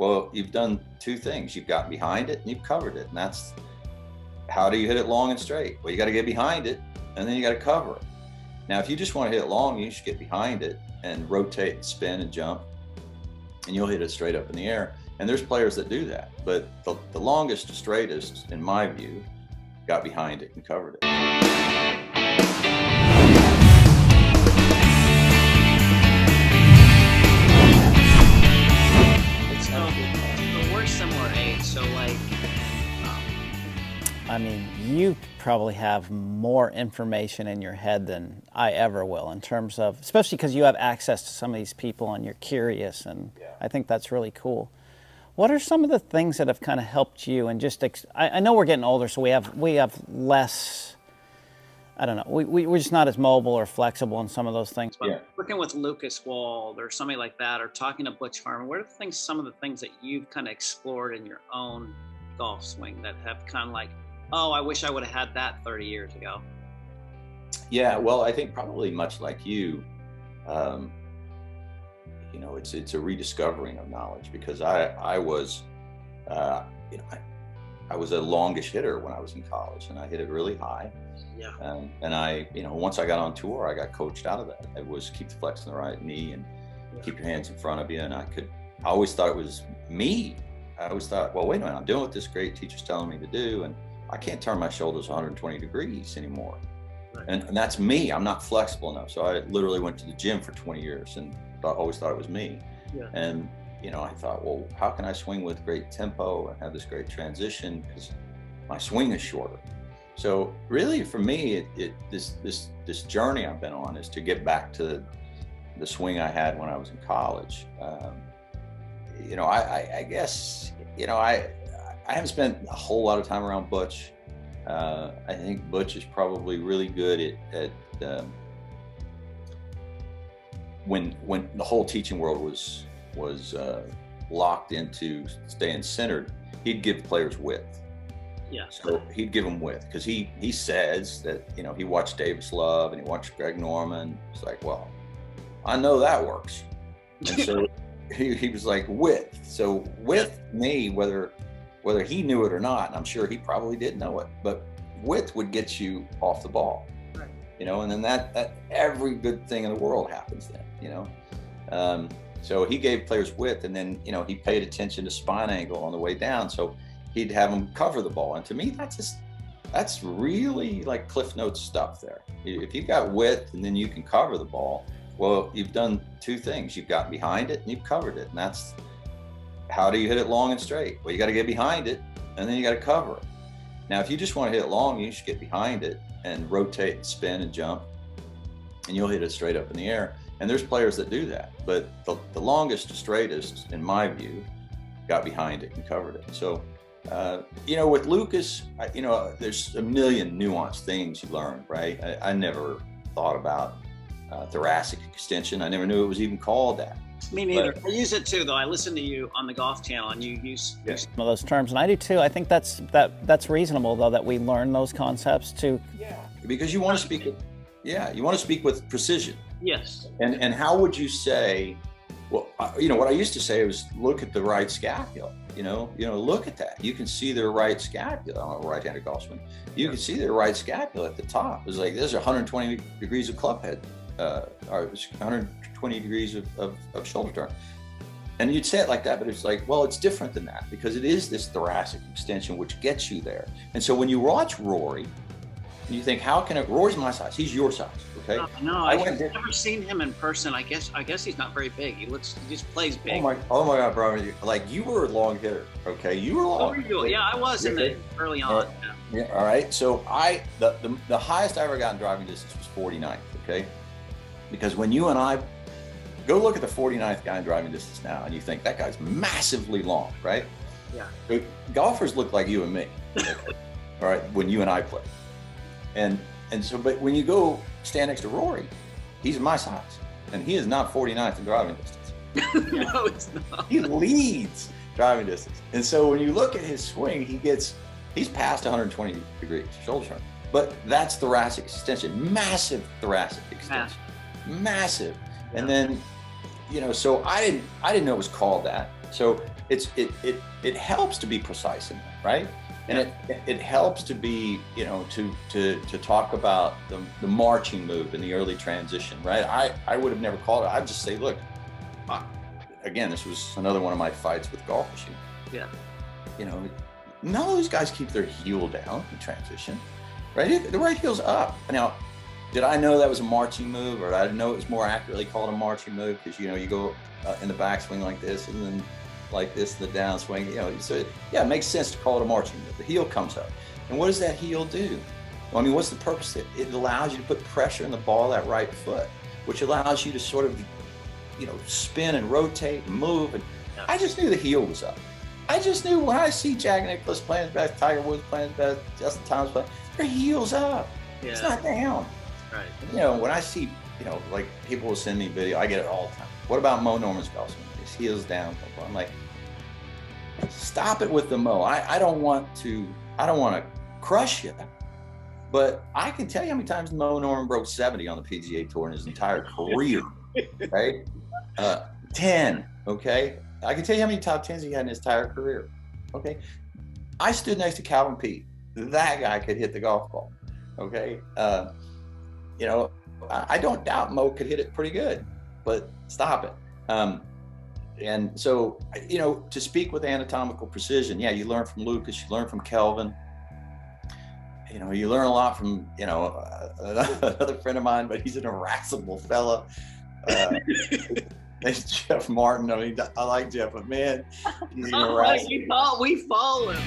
Well, you've done two things. You've got behind it and you've covered it. And that's, how do you hit it long and straight? Well, you got to get behind it and then you got to cover it. Now, if you just want to hit it long, you should get behind it and rotate and spin and jump, and you'll hit it straight up in the air. And there's players that do that. But the longest to straightest, in my view, got behind it and covered it. So we're similar age, so like, I mean, you probably have more information in your head than I ever will in terms of, especially because you have access to some of these people and you're curious, and I think that's really cool. What are some of the things that have kind of helped you? And just, I know we're getting older, so we have less, I don't know, we're just not as mobile or flexible in some of those things. But working with Lucas Wald or somebody like that, or talking to Butch Harmon, what are some of the things that you've kind of explored in your own golf swing that have kind of like, oh, I wish I would have had that 30 years ago? Yeah, well, I think probably much like you, it's a rediscovering of knowledge, because I was a longish hitter when I was in college, and I hit it really high. Yeah. And I, once I got on tour, I got coached out of that. It was keep the flex in the right knee and keep your hands in front of you. And I always thought it was me. I always thought, well, wait a minute, I'm doing what this great teacher's telling me to do, and I can't turn my shoulders 120 degrees anymore. Right. And that's me. I'm not flexible enough. So I literally went to the gym for 20 years and always thought it was me. Yeah. And, I thought, well, how can I swing with great tempo and have this great transition? Because my swing is shorter. So really for me, this journey I've been on is to get back to the swing I had when I was in college. I guess, I haven't spent a whole lot of time around Butch. I think Butch is probably really good at when the whole teaching world was locked into staying centered, he'd give players width. Yeah. So he'd give them width, because he says that, he watched Davis Love and he watched Greg Norman. It's like, well, I know that works. And so he was like, width. So with me, whether he knew it or not, and I'm sure he probably did know it, but width would get you off the ball, right? And then that every good thing in the world happens then, so he gave players width, and then, he paid attention to spine angle on the way down. So he'd have them cover the ball. And to me, that's really like Cliff Notes stuff there. If you've got width and then you can cover the ball, well, you've done two things. You've got behind it and you've covered it. And that's, how do you hit it long and straight? Well, you got to get behind it and then you got to cover it. Now, if you just want to hit it long, you should get behind it and rotate and spin and jump, and you'll hit it straight up in the air. And there's players that do that. But the longest to straightest, in my view, got behind it and covered it. So, with Lucas, there's a million nuanced things you learn, right? I never thought about thoracic extension. I never knew it was even called that. Me neither. I use it too, though. I listen to you on the Golf Channel, and you use some of those terms, and I do too. I think that's reasonable, though, that we learn those concepts too. Yeah, because you want to speak. You want to speak with precision. Yes. And how would you say? Well, what I used to say was, look at the right scapula. Look at that. You can see their right scapula. I'm a right-handed golf swing. You can see their right scapula at the top. It's like there's 120 degrees of club head, or 120 degrees of shoulder turn. And you'd say it like that, but it's like, well, it's different than that, because it is this thoracic extension which gets you there. And so when you watch Rory, and you think, how can it? Rory's my size. He's your size. Okay. No, I've never seen him in person. I guess he's not very big. He just plays big. Oh my God, Brian! Like, you were a long hitter. Okay, you were a long. Hitter. Yeah, I was in the early on. Yeah. All right. So the highest I ever got in driving distance was 49th. Okay, because when you and I go look at the 49th guy in driving distance now, and you think that guy's massively long, right? Yeah. So golfers look like you and me. Okay? All right, when you and I play. And so, but when you go stand next to Rory, he's my size, and he is not 49th in driving distance. No, it's not. He leads driving distance. And so when you look at his swing, he's past 120 degrees shoulder turn. But that's thoracic extension, massive thoracic extension, massive. And then, so I didn't know it was called that. So it helps to be precise in that, right? And it helps to be, you know, to talk about the marching move in the early transition, right? I would have never called it. I'd just say, look, again, this was another one of my fights with golf machine. Yeah. You know, none of these guys keep their heel down in transition, right? The right heel's up. Now, did I know that was a marching move, or did I know it was more accurately called a marching move? Because, you know, you go in the backswing like this, and then like this in the downswing, you know, so it makes sense to call it a marching move. The heel comes up. And what does that heel do? Well, I mean, what's the purpose? It allows you to put pressure in the ball of that right foot, which allows you to sort of, you know, spin and rotate and move. And I just knew the heel was up. I just knew when I see Jack Nicklaus playing his best, Tiger Woods playing his best, Justin Thomas playing, their heel's up. Yeah. It's not down. Right. You know, when I see, you know, like people will send me video, I get it all the time. What about Mo Norman's golf swing? His heel's down. I'm like, stop it with the Mo. I don't want to crush you, but I can tell you how many times Mo Norman broke 70 on the PGA Tour in his entire career, right? 10, okay? I can tell you how many top 10s he had in his entire career, okay? I stood next to Calvin Peete. That guy could hit the golf ball, okay? You know, I don't doubt Mo could hit it pretty good, but stop it. And so, you know, to speak with anatomical precision, yeah, you learn from Lucas, you learn from Kelvin. You know, you learn a lot from, you know, another friend of mine, but he's an irascible fella. It's Jeff Martin. I mean, I like Jeff, but man, he's an irascible. We follow him.